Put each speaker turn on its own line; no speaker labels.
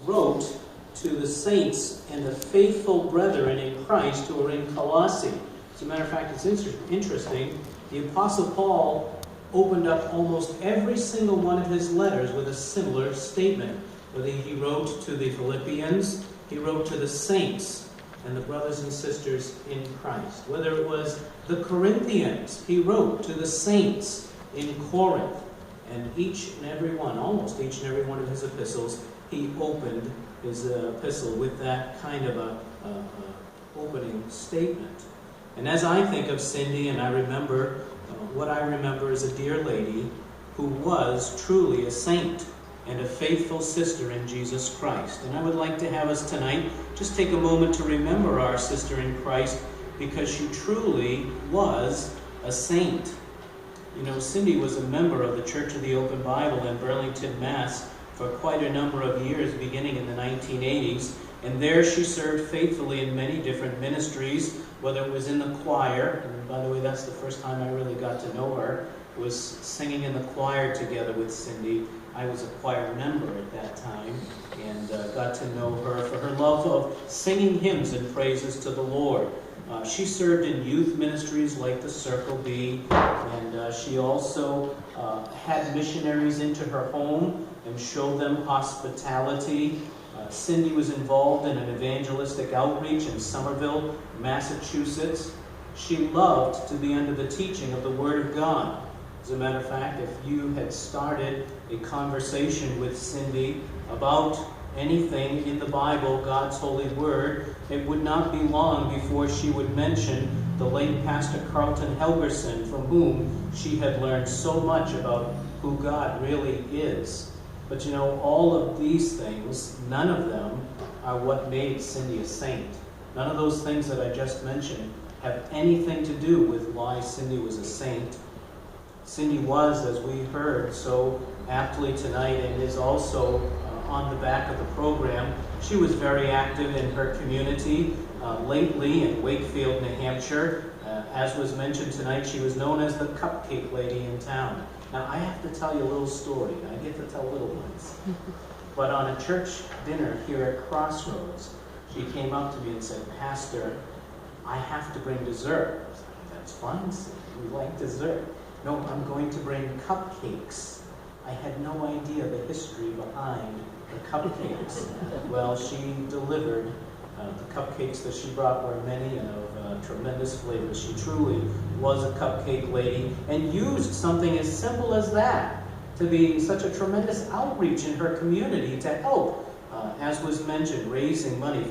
wrote to the saints and the faithful brethren in Christ who are in Colossae. As a matter of fact, it's interesting. The Apostle Paul opened up almost every single one of his letters with a similar statement. Whether he wrote to the Philippians, he wrote to the saints and the brothers and sisters in Christ. Whether it was the Corinthians, he wrote to the saints in Corinth. And each and every one, almost each and every one of his epistles, he opened his epistle with that kind of a opening statement. And as I think of Cindy, and I remember, what I remember is a dear lady who was truly a saint and a faithful sister in Jesus Christ. And I would like to have us tonight just take a moment to remember our sister in Christ, because she truly was a saint. You know, Cindy was a member of the Church of the Open Bible in Burlington, Mass. for quite a number of years, beginning in the 1980s. And there she served faithfully in many different ministries, whether it was in the choir, and by the way, that's the first time I really got to know her, was singing in the choir together with Cindy. I was a choir member at that time, and got to know her for her love of singing hymns and praises to the Lord. She served in youth ministries like the Circle B, and she also had missionaries into her home and showed them hospitality. Cindy was involved in an evangelistic outreach in Somerville, Massachusetts. She loved to be under the teaching of the Word of God. As a matter of fact, if you had started a conversation with Cindy about anything in the Bible, God's holy Word, it would not be long before she would mention the late Pastor Carlton Helgerson, from whom she had learned so much about who God really is. But you know, all of these things, none of them are what made Cindy a saint. None of those things that I just mentioned have anything to do with why Cindy was a saint. Cindy was, as we heard so aptly tonight, and is also on the back of the program, she was very active in her community. Lately in Wakefield, New Hampshire, as was mentioned tonight, she was known as the Cupcake Lady in town. Now, I have to tell you a little story. I get to tell little ones. But on a church dinner here at Crossroads, she came up to me and said, "Pastor, I have to bring dessert." I was like, "That's fine, Cindy. We like dessert." "No, I'm going to bring cupcakes." I had no idea the history behind the cupcakes. Well, she delivered. The cupcakes that she brought were many and of tremendous flavor. She truly was a cupcake lady, and used something as simple as that to be such a tremendous outreach in her community to help, as was mentioned, raising money